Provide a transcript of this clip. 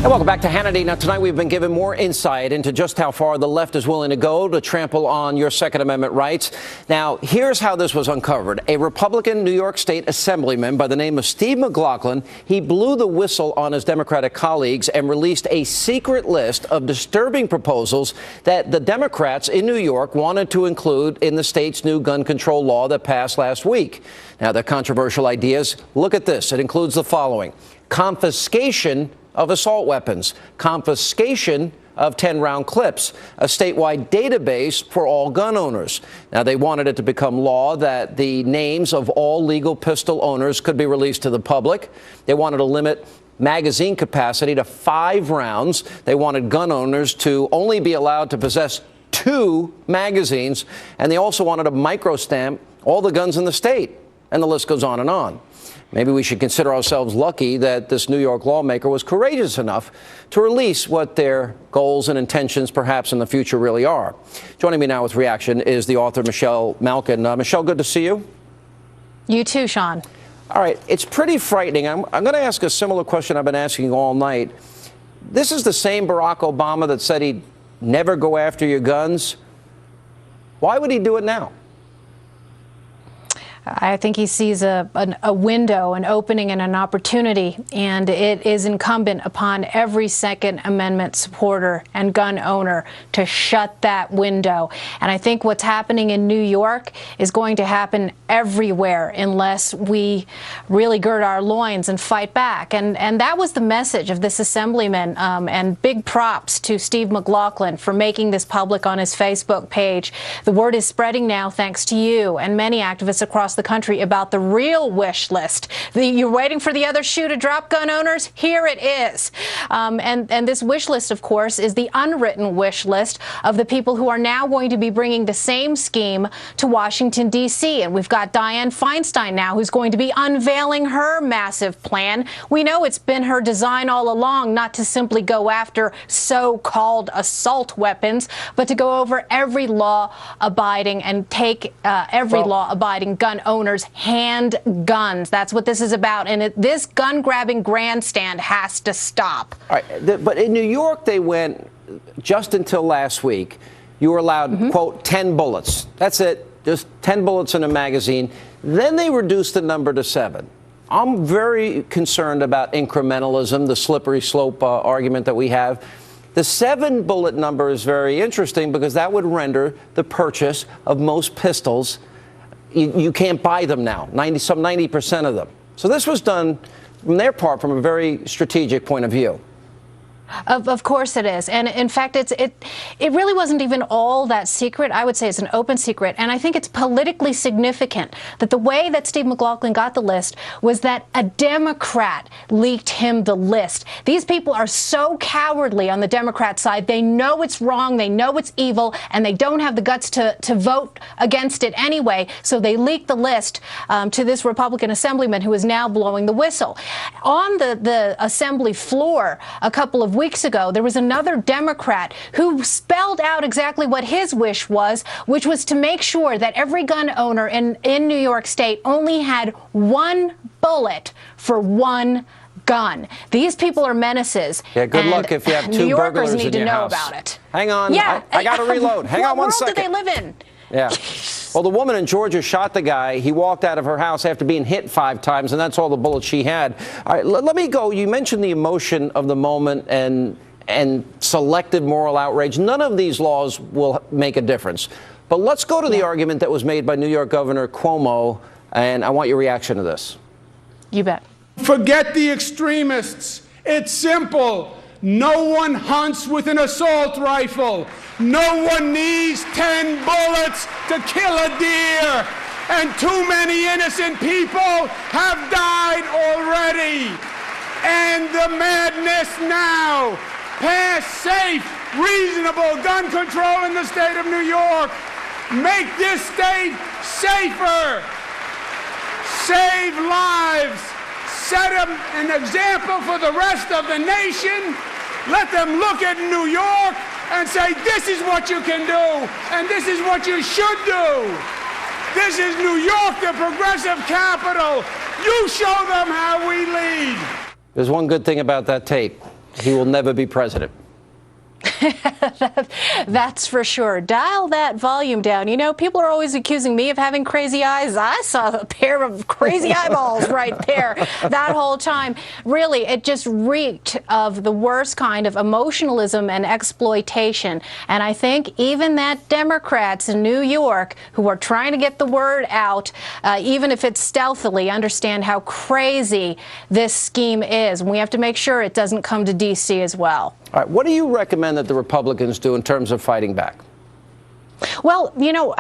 And welcome back to Hannity. Now, tonight we've been given more insight into just how far the left is willing to go to trample on your Second Amendment rights. Now, here's how this was uncovered. A Republican New York State Assemblyman by the name of Steve McLaughlin, he blew the whistle on his Democratic colleagues and released a secret list of disturbing proposals that the Democrats in New York wanted to include in the state's new gun control law that passed last week. Now, the controversial ideas, look at this. It includes the following: confiscation of assault weapons, confiscation of 10-round clips, a statewide database for all gun owners. Now, they wanted it to become law that the names of all legal pistol owners could be released to the public. They wanted to limit magazine capacity to 5 rounds. They wanted gun owners to only be allowed to possess 2 magazines. And they also wanted to microstamp all the guns in the state. And the list goes on and on. Maybe we should consider ourselves lucky that this New York lawmaker was courageous enough to release what their goals and intentions perhaps in the future really are. Joining me now with reaction is the author Michelle Malkin. Michelle, good to see you. You too, Sean. All right. It's pretty frightening. I'm going to ask a similar question I've been asking all night. This is the same Barack Obama that said he'd never go after your guns. Why would he do it now? I think he sees a window, an opening, and an opportunity, and it is incumbent upon every Second Amendment supporter and gun owner to shut that window. And I think what's happening in New York is going to happen everywhere unless we really gird our loins and fight back. And that was the message of this assemblyman, and big props to Steve McLaughlin for making this public on his Facebook page. The word is spreading now, thanks to you and many activists across the country, about the real wish list. You're waiting for the other shoe to drop, gun owners? Here it is. And this wish list, of course, is the unwritten wish list of the people who are now going to be bringing the same scheme to Washington, D.C. And we've got Dianne Feinstein now, who's going to be unveiling her massive plan. We know it's been her design all along not to simply go after so-called assault weapons, but to go over every law-abiding and take every law-abiding gun owner's handguns. That's what this is about. And this gun-grabbing grandstand has to stop. All right. But in New York, they went, just until last week, you were allowed, quote, 10 bullets. That's it. Just 10 bullets in a magazine. Then they reduced the number to 7. I'm very concerned about incrementalism, the slippery slope argument that we have. The 7-bullet number is very interesting because that would render the purchase of most pistols, you can't buy them now, 90% of them. So this was done from their part from a very strategic point of view. Of course it is. And in fact, it really wasn't even all that secret. I would say it's an open secret. And I think it's politically significant that the way that Steve McLaughlin got the list was that a Democrat leaked him the list. These people are so cowardly on the Democrat side. They know it's wrong. They know it's evil. And they don't have the guts to vote against it anyway. So they leaked the list to this Republican assemblyman who is now blowing the whistle. On the assembly floor a couple of weeks ago, there was another Democrat who spelled out exactly what his wish was, which was to make sure that every gun owner in New York State only had 1 bullet for 1 gun. These people are menaces. Yeah, good luck if you have 2 New Yorkers burglars need in to your know house. about it. Hang on. Yeah, I got to reload. Hang on one second. What world do they live in? Yeah. Well, the woman in Georgia shot the guy. He walked out of her house after being hit 5 times, and that's all the bullets she had. All right, let me go. You mentioned the emotion of the moment and selective moral outrage. None of these laws will make a difference. But let's go to the argument that was made by New York Governor Cuomo, and I want your reaction to this. You bet. Forget the extremists. It's simple. No one hunts with an assault rifle. No one needs 10 bullets to kill a deer. And too many innocent people have died already. End the madness now. Pass safe, reasonable gun control in the state of New York. Make this state safer. Save lives. Set an example for the rest of the nation. Let them look at New York and say, this is what you can do, and this is what you should do. This is New York, the progressive capital. You show them how we lead. There's one good thing about that tape. He will never be president. That's for sure. Dial that volume down. You know, people are always accusing me of having crazy eyes. I saw a pair of crazy eyeballs right there that whole time. Really, it just reeked of the worst kind of emotionalism and exploitation. And I think even that Democrats in New York who are trying to get the word out, even if it's stealthily, understand how crazy this scheme is. And we have to make sure it doesn't come to D.C. as well. All right, what do you recommend that the Republicans do in terms of fighting back? Well, you know,